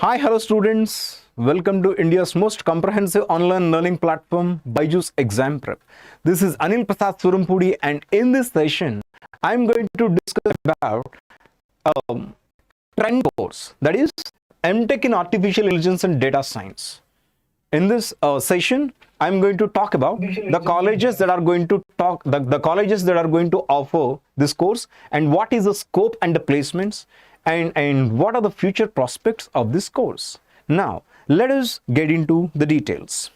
Hi, hello students. Welcome to India's most comprehensive online learning platform, BYJU'S Exam Prep. This is Anil Surampudi, and in this session, I'm going to discuss about trend course, that is M.Tech in Artificial Intelligence and Data Science. In this session, I'm going to talk about the colleges that are going to offer this course, and what is the scope and the placements, and what are the future prospects of this course. Now, let us get into the details.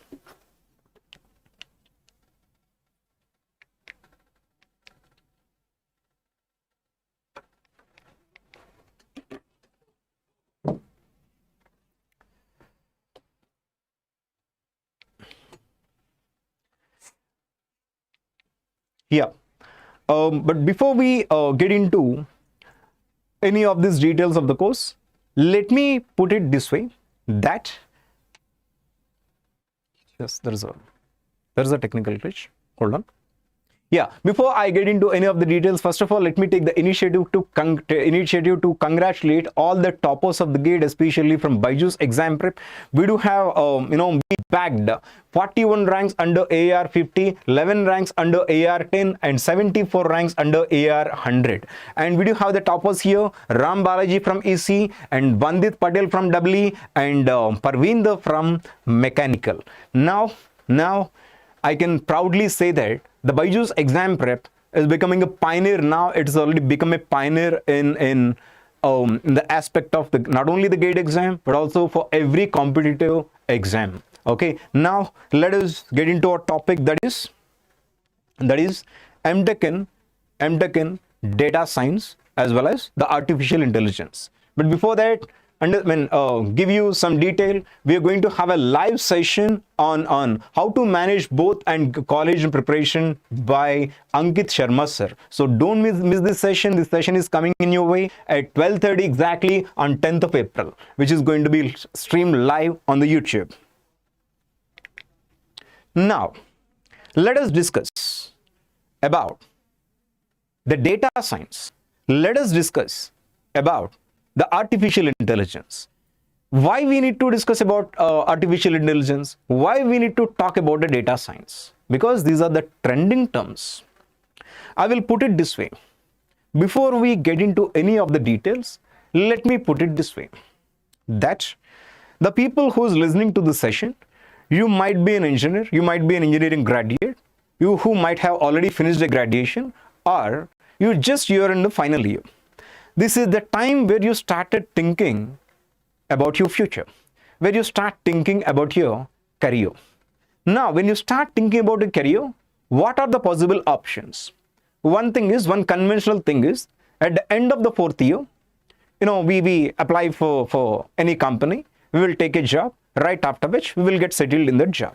Yeah, but before we get into any of these details of the course, let me put it this way, that yes, there is a technical glitch. Hold on. Yeah, before I get into any of the details, first of all, let me take the initiative to congratulate all the toppers of the gate, especially from BYJU'S Exam Prep. We do have, we bagged 41 ranks under AR 50, 11 ranks under AR 10, and 74 ranks under AR 100. And we do have the toppers here: Ram Balaji from EC, and Vandit Patel from WE, and Parvinder from Mechanical. Now, I can proudly say that the BYJU'S Exam Prep is becoming a pioneer now. It's already become a pioneer in the aspect of not only the GATE exam, but also for every competitive exam. Okay, now let us get into our topic, that is M.Tech in data science as well as the artificial intelligence. But before that, give you some detail, we are going to have a live session on how to manage both and college and preparation by Ankit Sharma sir. So don't miss this session. This session is coming in your way at 12:30 exactly on 10th of April, which is going to be streamed live on the YouTube. Now, let us discuss about the data science. Let us discuss about the artificial intelligence. Why we need to discuss about artificial intelligence? Why we need to talk about the data science? Because these are the trending terms. I will put it this way. Before we get into any of the details, let me put it this way, that the people who is listening to the session, you might be an engineer, you might be an engineering graduate, you who might have already finished the graduation, or you're in the final year. This is the time where you started thinking about your future, where you start thinking about your career. Now, when you start thinking about a career, what are the possible options? One conventional thing is, at the end of the fourth year, we apply for any company, we will take a job, right after which we will get settled in that job.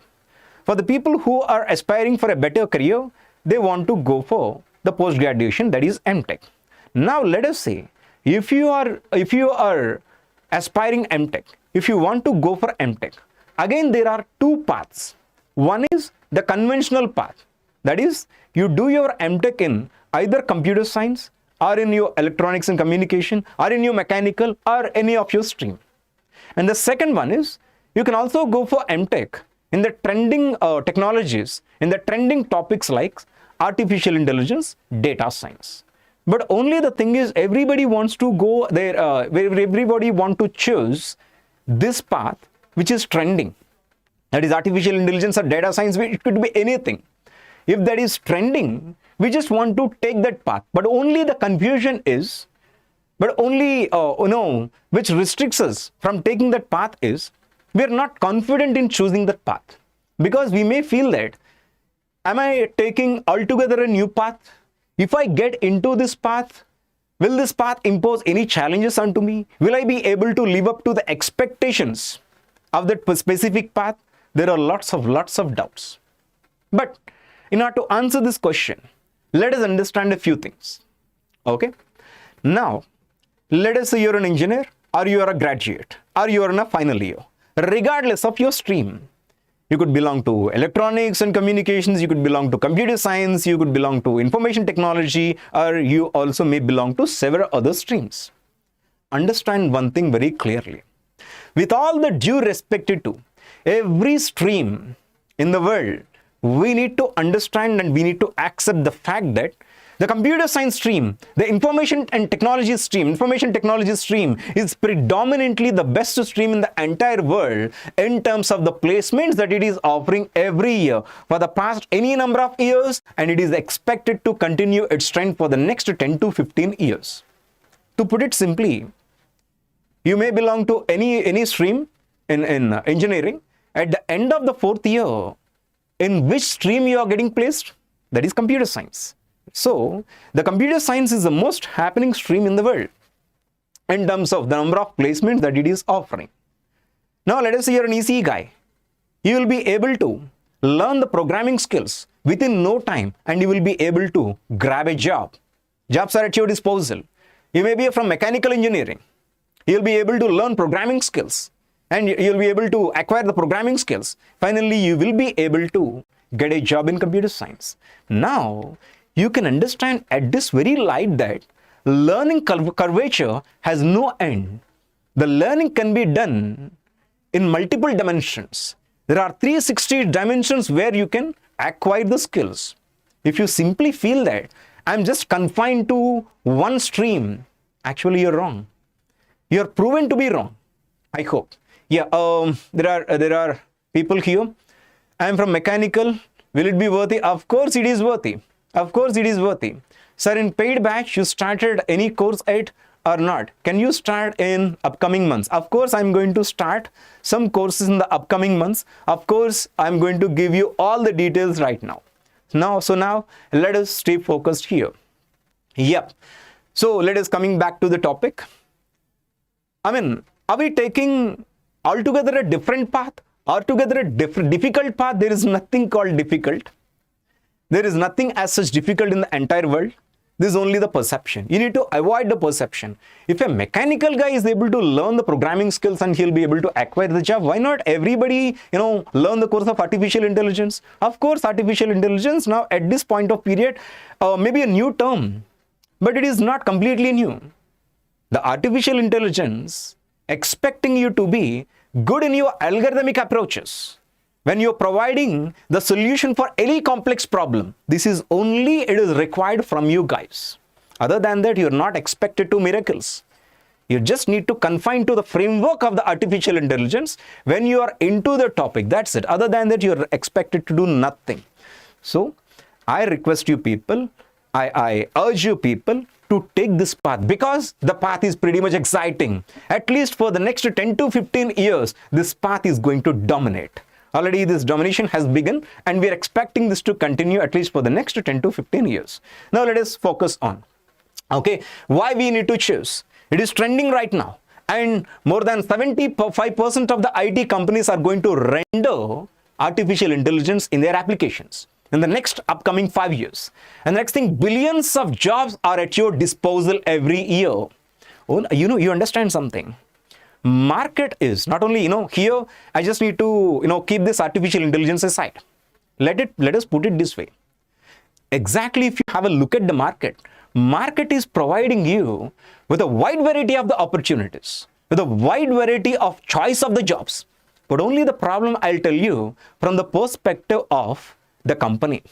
For the people who are aspiring for a better career, they want to go for the post-graduation, that is M.Tech. Now, let us say, if you are aspiring M.Tech, if you want to go for M.Tech, again there are two paths. One is the conventional path, that is, you do your M.Tech in either computer science, or in your electronics and communication, or in your mechanical, or any of your stream. And the second one is, you can also go for M.Tech in the trending technologies, in the trending topics like artificial intelligence, data science. But only the thing is, everybody wants to go there, everybody want to choose this path which is trending. That is artificial intelligence or data science, it could be anything. If that is trending, we just want to take that path. But only the confusion is, which restricts us from taking that path is, we are not confident in choosing that path. Because we may feel that, am I taking altogether a new path? If I get into this path, will this path impose any challenges onto me? Will I be able to live up to the expectations of that specific path? There are lots of doubts. But in order to answer this question, let us understand a few things. Okay? Now, let us say you're an engineer, or you are a graduate, or you are in a final year. Regardless of your stream, you could belong to electronics and communications, you could belong to computer science, you could belong to information technology, or you also may belong to several other streams. Understand one thing very clearly. with all the due respect to every stream in the world, we need to understand and we need to accept the fact that the computer science stream, the information technology stream is predominantly the best stream in the entire world in terms of the placements that it is offering every year for the past any number of years, and it is expected to continue its trend for the next 10 to 15 years. To put it simply, you may belong to any stream in engineering. At the end of the 4th year, in which stream you are getting placed? That is computer science. So, the computer science is the most happening stream in the world in terms of the number of placements that it is offering. Now, let us say you're an ECE guy. You will be able to learn the programming skills within no time and you will be able to grab a job. Jobs are at your disposal. You may be from mechanical engineering. You'll be able to learn programming skills and you'll be able to acquire the programming skills. Finally, you will be able to get a job in computer science. Now, you can understand at this very light that learning curvature has no end. The learning can be done in multiple dimensions. There are 360 dimensions where you can acquire the skills. If you simply feel that I'm just confined to one stream, actually you're wrong. You're proven to be wrong, I hope. Yeah, there are people here. I'm from mechanical. Will it be worthy? Of course it is worthy. Of course it is worthy. Sir, in paid batch, you started any course yet or not? Can you start in upcoming months? Of course, I'm going to start some courses in the upcoming months. Of course, I'm going to give you all the details right now. So now let us stay focused here. Yep. So let us coming back to the topic. I mean, are we taking altogether a different path? Altogether a difficult path? There is nothing called difficult. There is nothing as such difficult in the entire world. This is only the perception. You need to avoid the perception. If a mechanical guy is able to learn the programming skills and he'll be able to acquire the job, why not everybody, learn the course of artificial intelligence? Of course, artificial intelligence now at this point of period, maybe a new term, but it is not completely new. The artificial intelligence expecting you to be good in your algorithmic approaches. When you're providing the solution for any complex problem, it is required from you guys. Other than that, you're not expected to miracles. You just need to confine to the framework of the artificial intelligence when you are into the topic. That's it. Other than that, you're expected to do nothing. So, I request you people, I urge you people to take this path because the path is pretty much exciting. At least for the next 10 to 15 years, this path is going to dominate. Already this domination has begun and we are expecting this to continue at least for the next 10 to 15 years. Now let us focus on, why we need to choose. It is trending right now and more than 75% of the IT companies are going to render artificial intelligence in their applications in the next upcoming 5 years. And the next thing, billions of jobs are at your disposal every year. You understand something. Market is not only, here I just need to, keep this artificial intelligence aside. Let us put it this way. Exactly, if you have a look at the market is providing you with a wide variety of the opportunities, with a wide variety of choice of the jobs. But only the problem I'll tell you from the perspective of the company.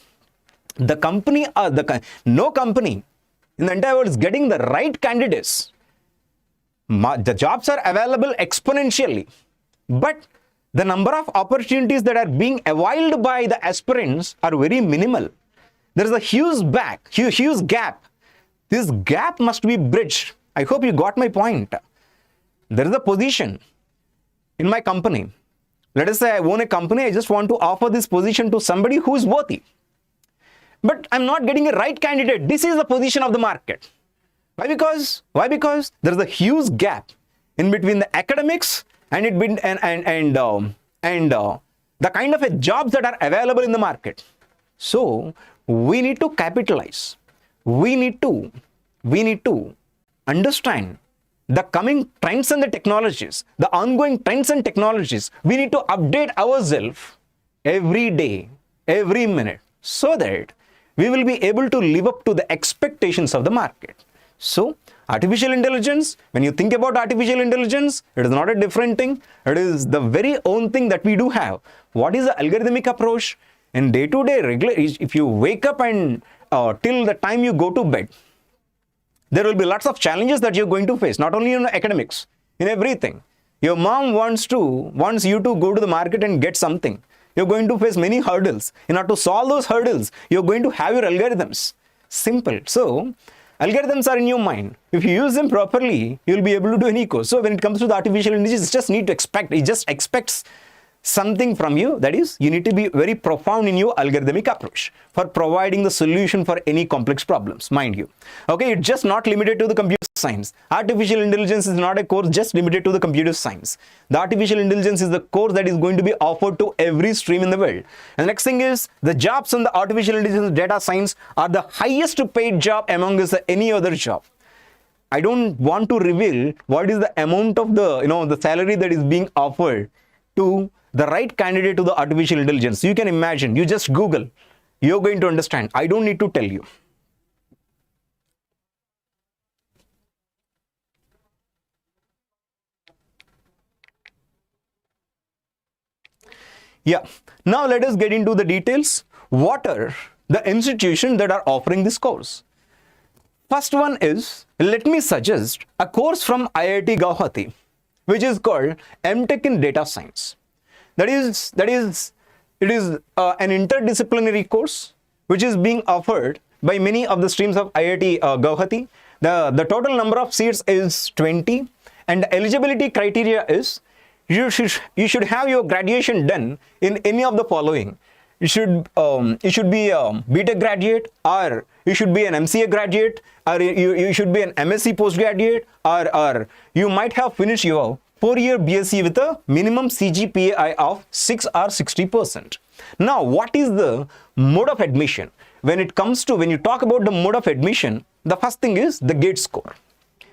The company or no company in the entire world is getting the right candidates. The jobs are available exponentially, but the number of opportunities that are being availed by the aspirants are very minimal. There is a huge gap. This gap must be bridged. I hope you got my point. There is a position in my company. Let us say I own a company. I just want to offer this position to somebody who is worthy. But I'm not getting a right candidate. This is the position of the market. Why? Because there is a huge gap in between the academics and the kind of a jobs that are available in the market. So we need to capitalize. We need to understand the coming trends and the technologies, the ongoing trends and technologies. We need to update ourselves every day, every minute, so that we will be able to live up to the expectations of the market. So Artificial intelligence, when you think about artificial intelligence, it is not a different thing. It is the very own thing that we do have. What is the algorithmic approach? In day-to-day regular, if you wake up and till the time you go to bed, there will be lots of challenges that you're going to face, not only in academics, in everything. Your mom wants you to go to the market and get something. You're going to face many hurdles. In order to solve those hurdles, you're going to have your algorithms. Simple. So, algorithms are in your mind. If you use them properly, you'll be able to do any course. So, when it comes to the artificial intelligence, it just need to expect. It just expects something from you. That is, you need to be very profound in your algorithmic approach for providing the solution for any complex problems, mind you. Okay, it's just not limited to the computer science. Artificial intelligence is not a course just limited to the computer science. The artificial intelligence is the course that is going to be offered to every stream in the world. And the next thing is, the jobs in the artificial intelligence data science are the highest paid job among any other job. I don't want to reveal what is the amount of the salary that is being offered to the right candidate to the artificial intelligence. You can imagine, you just Google, you're going to understand. I don't need to tell you. Yeah, now let us get into the details. What are the institutions that are offering this course? First one is, let me suggest a course from IIT Guwahati, which is called M.Tech in Data Science. It is an interdisciplinary course which is being offered by many of the streams of IIT Guwahati. The total number of seats is 20, and the eligibility criteria is you should have your graduation done in any of the following. You should be a BTech graduate, or you should be an MCA graduate, or you should be an MSc postgraduate, or you might have finished your 4-year BSc with a minimum CGPA of 6 or 60%. Now, what is the mode of admission? When you talk about the mode of admission, the first thing is the GATE score.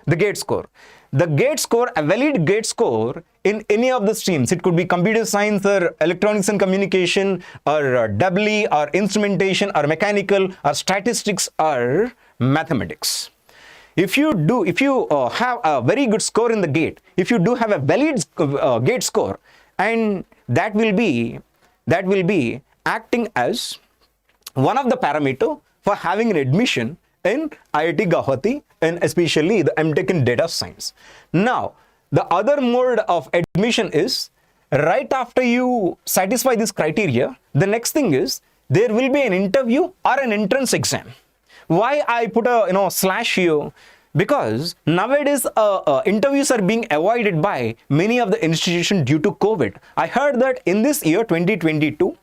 The GATE score. The GATE score, a valid GATE score in any of the streams. It could be computer science or electronics and communication, or EE, or instrumentation, or mechanical, or statistics, or mathematics. If you have a very good score in the GATE, if you do have a valid GATE score, and that will be acting as one of the parameter for having an admission in IIT Guwahati, and especially the M.Tech in Data Science. Now, the other mode of admission is, right after you satisfy this criteria, the next thing is, there will be an interview or an entrance exam. Why I put a slash here? Because nowadays interviews are being avoided by many of the institutions due to COVID. I heard that in this year 2022,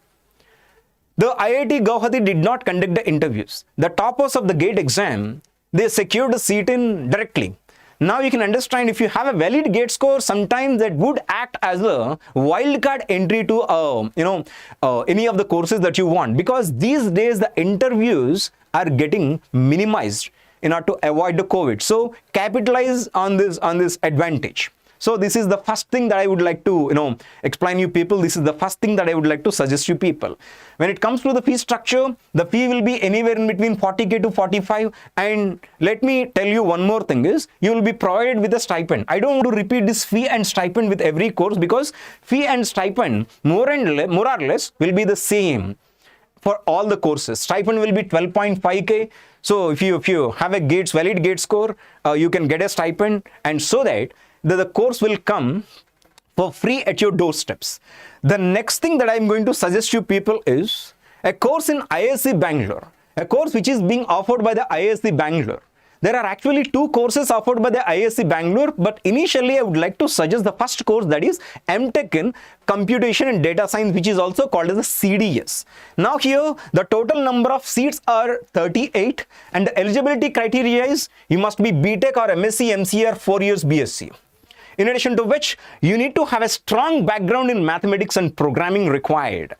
the IIT Guwahati did not conduct the interviews. The toppers of the GATE exam, they secured a seat in directly. Now you can understand, if you have a valid GATE score, sometimes that would act as a wildcard entry to any of the courses that you want, because these days the interviews are getting minimized in order to avoid the COVID. So capitalize on this advantage. So this is the first thing that I would like to explain you people. This is the first thing that I would like to suggest you people. When it comes to the fee structure, the fee will be anywhere in between 40K to 45. And let me tell you one more thing is, you will be provided with a stipend. I don't want to repeat this fee and stipend with every course, because fee and stipend more or less will be the same for all the courses. Stipend will be 12.5K. So if you have a valid GATE score, you can get a stipend, and so that the course will come for free at your doorsteps. The next thing that I'm going to suggest you people is a course in ISC Bangalore, a course which is being offered by the ISC Bangalore. There are actually 2 courses offered by the ISC Bangalore, but initially I would like to suggest the first course, that is M.Tech in Computation and Data Science, which is also called as a CDS. Now here, the total number of seats are 38, and the eligibility criteria is you must be BTech or MSc, MCA or 4 years BSc. In addition to which, you need to have a strong background in mathematics and programming required.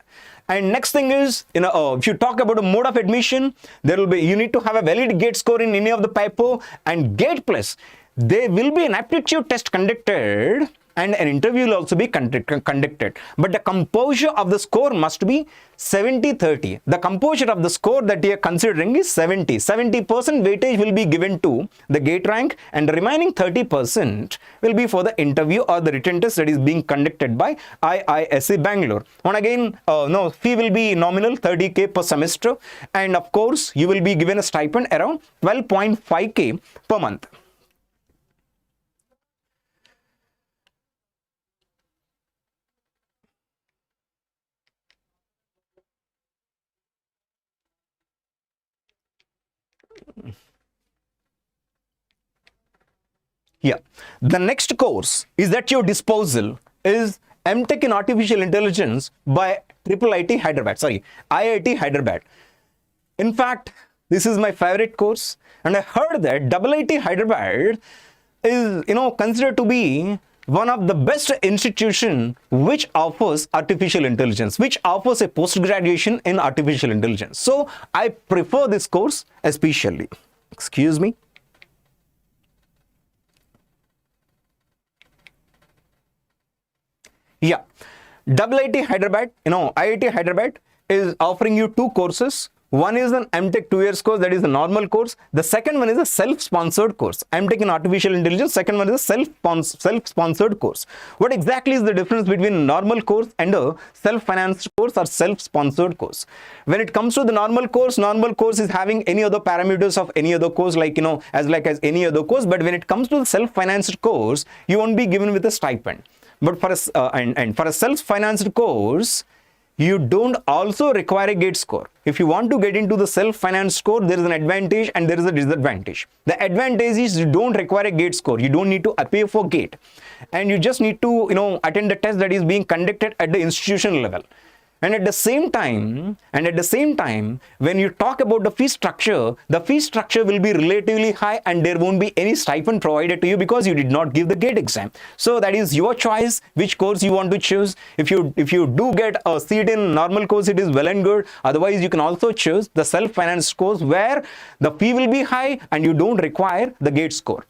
And next thing is, if you talk about a mode of admission, you need to have a valid GATE score in any of the paper, and GATE plus, there will be an aptitude test conducted and an interview will also be conducted. But the composure of the score must be 70-30. The composure of the score that you are considering is 70. 70% weightage will be given to the gate rank, and the remaining 30% will be for the interview or the written test that is being conducted by IISc Bangalore. And again, no, fee will be nominal 30K per semester, and of course, you will be given a stipend around 12.5K per month. Yeah. The next course is at your disposal is M.Tech in Artificial Intelligence by IIT Hyderabad. In fact, this is my favorite course, and I heard that IIT Hyderabad is, considered to be one of the best institution which offers artificial intelligence, which offers a post-graduation in artificial intelligence. So I prefer this course especially. Excuse me. Yeah, IIT Hyderabad, IIT Hyderabad is offering you two courses. One is an M.Tech 2 years course, that is a normal course. The second one is a self-sponsored course. M.Tech in Artificial Intelligence, second one is a self-sponsored course. What exactly is the difference between a normal course and a self-financed course or self-sponsored course? When it comes to the normal course is having any other parameters of any other course, like, as any other course. But when it comes to the self-financed course, you won't be given with a stipend. But for a self-financed course, you don't also require a gate score. If you want to get into the self-financed course, there is an advantage and there is a disadvantage. The advantage is you don't require a gate score. You don't need to appear for gate, and you just need to attend the test that is being conducted at the institution level. And at the same time, when you talk about the fee structure will be relatively high, and there won't be any stipend provided to you because you did not give the gate exam. So that is your choice, which course you want to choose. If you do get a seat in normal course, it is well and good. Otherwise, you can also choose the self-financed course where the fee will be high and you don't require the gate score.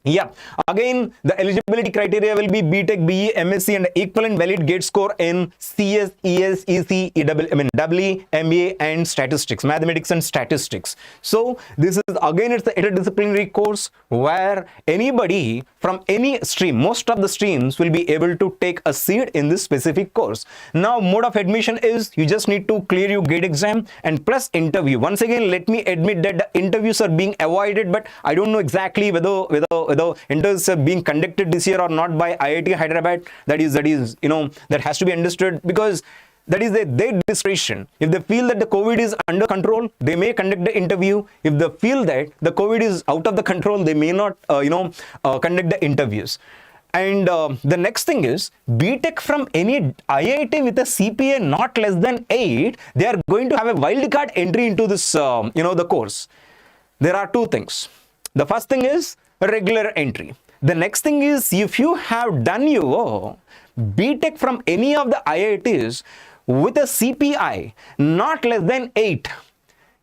Yeah, again, the eligibility criteria will be BTech, BE, MSc and equivalent valid gate score in CS, ES, EC, EE, MA and statistics, mathematics and statistics. So this is again, it's the interdisciplinary course where anybody from any stream, most of the streams will be able to take a seat in this specific course. Now, mode of admission is you just need to clear your gate exam and plus interview. Once again, let me admit that the interviews are being avoided, but I don't know exactly whether interviews are being conducted this year or not by IIT Hyderabad. That has to be understood, because that is their discretion. If they feel that the COVID is under control, they may conduct the interview. If they feel that the COVID is out of the control, they may not conduct the interviews. And the next thing is BTech from any IIT with a CPA not less than 8, they are going to have a wildcard entry into this the course. There are two things. The first thing is a regular entry. The next thing is, if you have done your BTech from any of the IITs with a CPI not less than 8,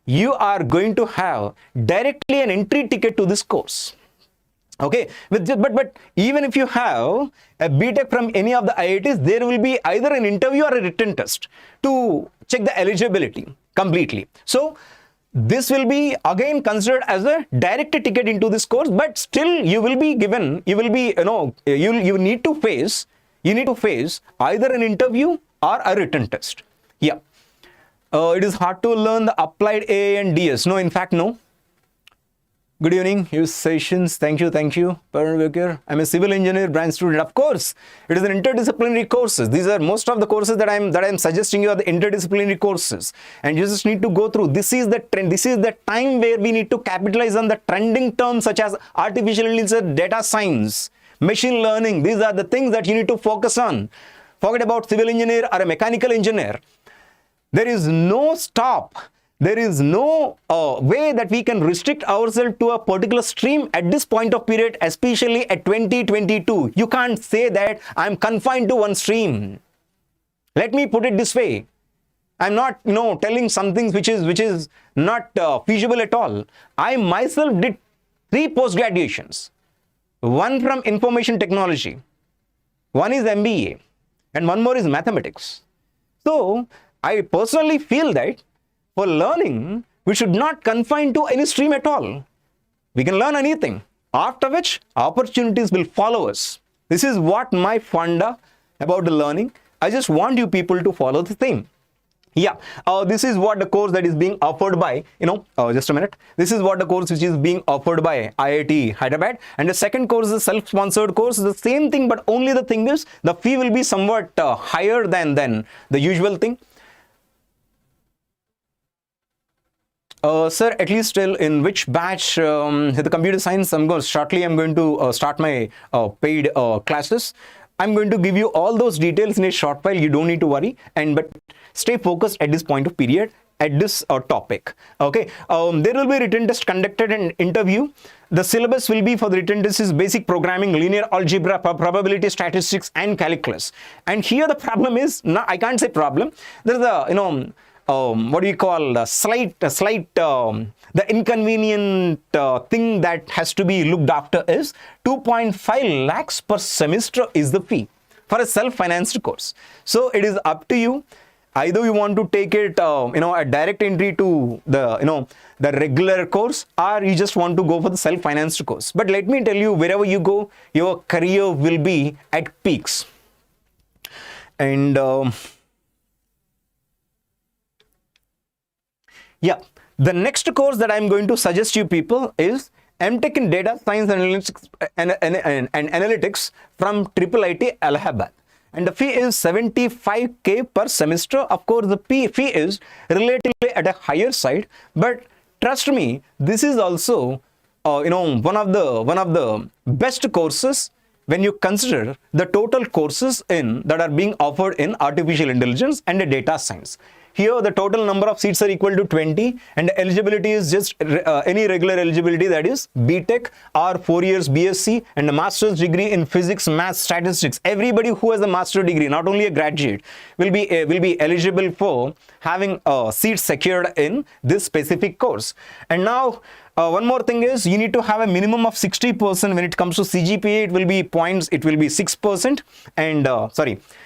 you are going to have directly an entry ticket to this course. Okay, but even if you have a BTech from any of the IITs, there will be either an interview or a written test to check the eligibility completely. So this will be again considered as a direct ticket into this course, but still you will be given, you need to face either an interview or a written test. Yeah. It is hard to learn the applied AA and DS. No, in fact, no. Good evening, use sessions. Thank you. I'm a civil engineer branch student. Of course, it is an interdisciplinary courses. These are most of the courses that I'm suggesting you are the interdisciplinary courses, and you just need to go through. This is the trend. This is the time where we need to capitalize on the trending terms such as artificial intelligence, data science, machine learning. These are the things that you need to focus on. Forget about civil engineer or a mechanical engineer. There is no stop. There is no way that we can restrict ourselves to a particular stream at this point of period, especially at 2022. You can't say that I'm confined to one stream. Let me put it this way. I'm not, telling some things which is not feasible at all. I myself did 3 post-graduations. One from information technology, one is MBA, and one more is mathematics. So I personally feel that for learning, we should not confine to any stream at all. We can learn anything, after which opportunities will follow us. This is what my funda about the learning. I just want you people to follow the same. Yeah, this is what the course that is being offered by, just a minute. This is what the course which is being offered by IIT Hyderabad. And the second course is a self-sponsored course. The same thing, but only the thing is the fee will be somewhat higher than the usual thing. Sir, at least till in which batch the computer science? Shortly I'm going to start my paid classes. I'm going to give you all those details in a short while. You don't need to worry, but stay focused at this point of period at this topic. Okay, there will be written test conducted and interview. The syllabus will be for the written test is basic programming, linear algebra, probability, statistics, and calculus. And here the problem is, no, I can't say problem. There's a what do you call the inconvenient thing that has to be looked after is 2.5 lakhs per semester is the fee for a self-financed course. So it is up to you. Either you want to take it, a direct entry to the regular course, or you just want to go for the self-financed course. But let me tell you, wherever you go, your career will be at peaks. And yeah, the next course that I'm going to suggest you people is M.Tech in Data Science and Analytics from IIIT Allahabad. And the fee is 75K per semester. Of course, the fee is relatively at a higher side, but trust me, this is also one of the best courses when you consider the total courses that are being offered in artificial intelligence and data science. Here, the total number of seats are equal to 20, and the eligibility is just any regular eligibility, that is BTech or 4 years BSc and a master's degree in physics, math, statistics. Everybody who has a master's degree, not only a graduate, will be eligible for having a seat secured in this specific course. And now, one more thing is you need to have a minimum of 60%. When it comes to CGPA, it will be points, it will be 6%, and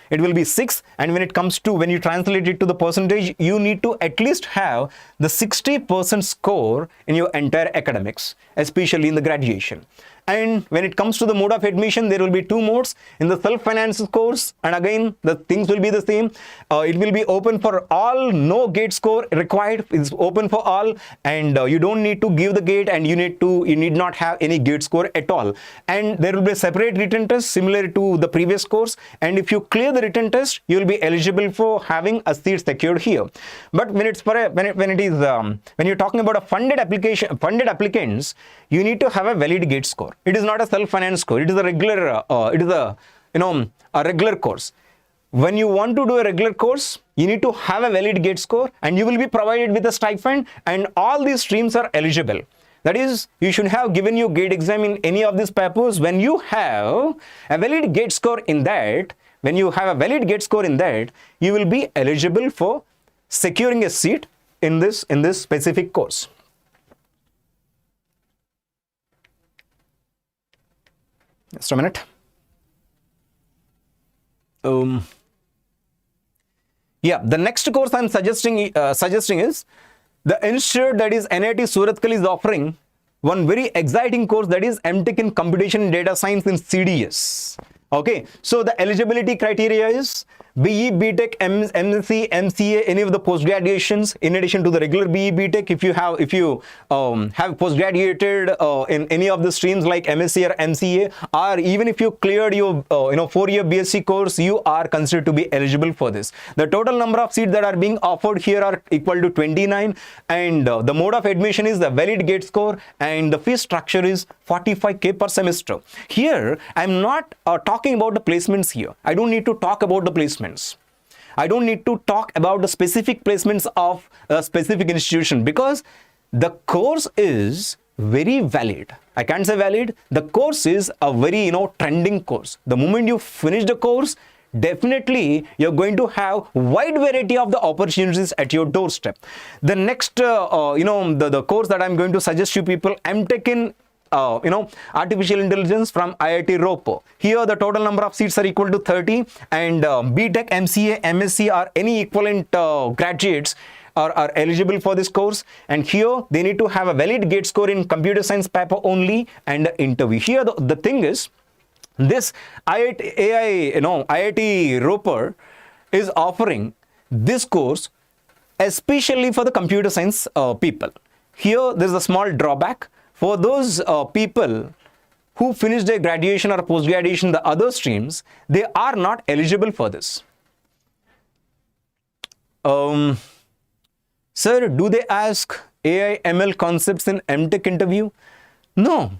it will be 6. And when it comes to, when you translate it to the percentage, you need to at least have the 60% score in your entire academics, especially in the graduation. And when it comes to the mode of admission, there will be 2 modes in the self-finance course. And again, the things will be the same. It will be open for all, no gate score required. It's open for all, and you don't need to give the gate, and you need not have any gate score at all. And there will be a separate written test similar to the previous course. And if you clear the written test, you will be eligible for having a seat secured here. But when it's for when you're talking about a funded applicants, you need to have a valid gate score. It is not a self-finance course. It is a regular. A regular course. When you want to do a regular course, you need to have a valid gate score, and you will be provided with a stipend, and all these streams are eligible. That is, you should have given your gate exam in any of these papers. When you have a valid gate score in that, you will be eligible for securing a seat in this specific course. Just a minute. Yeah, the next course I'm suggesting is the institute, that is NIT Surathkal, is offering one very exciting course, that is M.Tech in Computation and Data Science in CDS. Okay, so the eligibility criteria is BE, BTech, MSc, MCA, any of the post graduations in addition to the regular BE, BTech. If you have post graduated in any of the streams like MSc or MCA, or even if you cleared your 4-year BSc course, you are considered to be eligible for this. The total number of seats that are being offered here are equal to 29, and the mode of admission is the valid gate score, and the fee structure is 45K per semester. Here, I'm not talking about the placements here. I don't need to talk about the placements. I don't need to talk about the specific placements of a specific institution, because the course is very valid. I can't say valid. The course is a very, trending course. The moment you finish the course, definitely you're going to have wide variety of the opportunities at your doorstep. The next, the course that I'm going to suggest you people, M.Tech in artificial intelligence from IIT Roper. Here the total number of seats are equal to 30, and B.Tech, MCA, MSc or any equivalent graduates are eligible for this course. And here they need to have a valid GATE score in computer science paper only and the interview. Here the thing is, this IIT Roper is offering this course especially for the computer science people. Here there is a small drawback for those people who finished their graduation or post-graduation in the other streams. They are not eligible for this. Sir, do they ask AI ML concepts in M.Tech interview? No.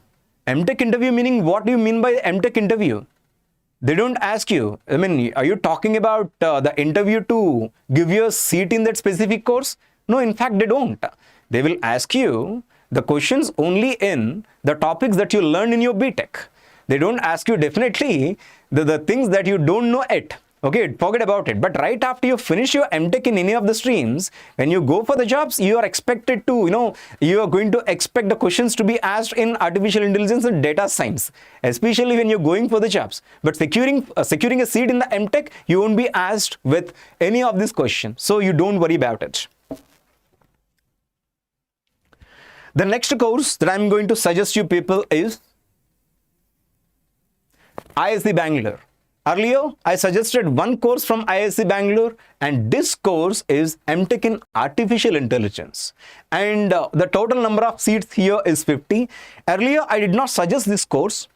M.Tech interview meaning, what do you mean by M.Tech interview? They don't ask you. I mean, are you talking about the interview to give you a seat in that specific course? No, in fact, they don't. They will ask you the questions only in the topics that you learned in your B.Tech. They don't ask you definitely the things that you don't know yet. Okay, forget about it. But right after you finish your M.Tech in any of the streams, when you go for the jobs, you are expected to, you are going to expect the questions to be asked in artificial intelligence and data science, especially when you're going for the jobs. But securing a seat in the M.Tech, you won't be asked with any of these questions. So you don't worry about it. The next course that I'm going to suggest you people is ISC Bangalore. Earlier, I suggested one course from ISC Bangalore, and this course is M.Tech in Artificial Intelligence. And the total number of seats here is 50. Earlier, I did not suggest this course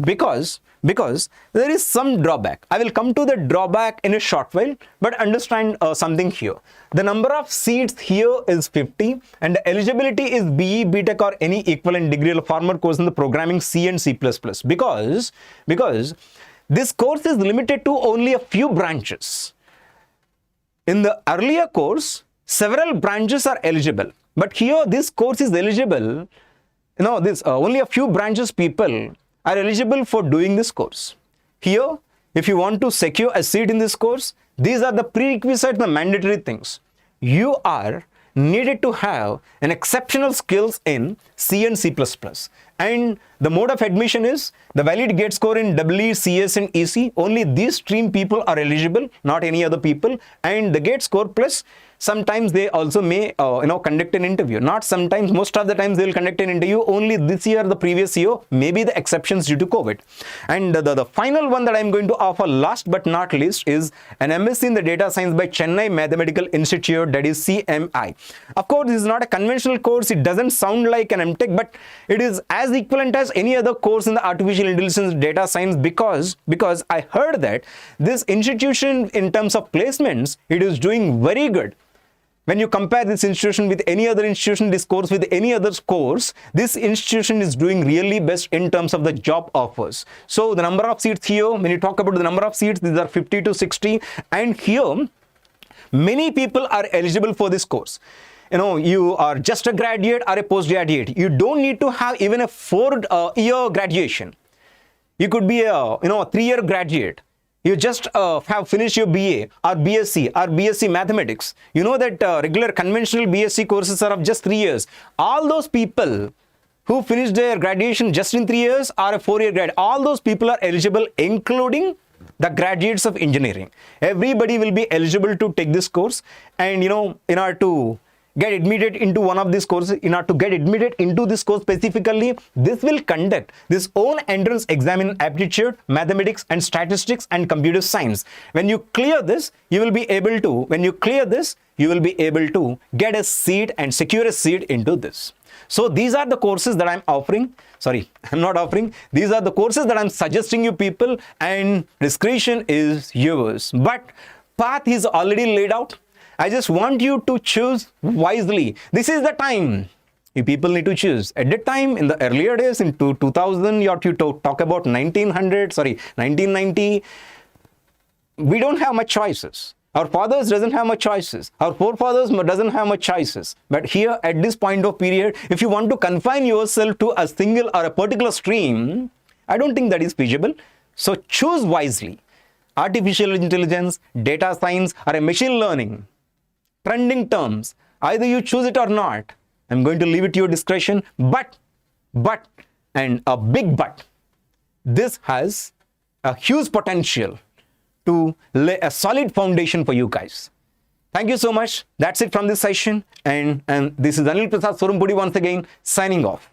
because there is some drawback. I will come to the drawback in a short while, but understand something here. The number of seats here is 50, and the eligibility is BE, B.Tech or any equivalent degree or formal course in the programming C and C++, because this course is limited to only a few branches. In the earlier course, several branches are eligible, but here this course is eligible, only a few branches people are eligible for doing this course. Here, if you want to secure a seat in this course, these are the prerequisites, the mandatory things. You are needed to have an exceptional skills in C and C++. And the mode of admission is the valid GATE score in WE, CS and EC. Only these stream people are eligible, not any other people. And the GATE score plus sometimes they also may conduct an interview. Not sometimes, most of the times they will conduct an interview. Only this year, the previous year, maybe the exceptions due to COVID. And the final one that I'm going to offer last but not least is an MSc in the Data Science by Chennai Mathematical Institute, that is CMI. Of course, this is not a conventional course. It doesn't sound like an MTech, but it is as equivalent as any other course in the artificial intelligence data science, because I heard that this institution in terms of placements, it is doing very good. When you compare this institution with any other institution, this course with any other course, this institution is doing really best in terms of the job offers. So the number of seats here, when you talk about the number of seats, these are 50 to 60. And here, many people are eligible for this course. You are just a graduate or a postgraduate. You don't need to have even a 4-year graduation. You could be a 3-year graduate. You just have finished your BA or BSc or BSc Mathematics. You know that regular conventional BSc courses are of just 3 years. All those people who finished their graduation just in 3 years or a 4-year grad, all those people are eligible, including the graduates of engineering. Everybody will be eligible to take this course. And in order to get admitted into one of these courses, in order to get admitted into this course specifically, this will conduct this own entrance exam in aptitude, mathematics and statistics and computer science. When you clear this, you will be able to, get a seat and secure a seat into this. So these are the courses that I'm offering. Sorry, I'm not offering. These are the courses that I'm suggesting you people, and discretion is yours. But path is already laid out. I just want you to choose wisely. This is the time you people need to choose. At that time, in the earlier days, in 2000, you have to talk about 1990, we don't have much choices. Our fathers doesn't have much choices. Our forefathers doesn't have much choices. But here, at this point of period, if you want to confine yourself to a single or a particular stream, I don't think that is feasible. So choose wisely. Artificial intelligence, data science, or a machine learning. Trending terms, either you choose it or not. I'm going to leave it to your discretion, but and a big but. This has a huge potential to lay a solid foundation for you guys. Thank you so much. That's it from this session. And this is Anil Prasad Sorumpudi once again signing off.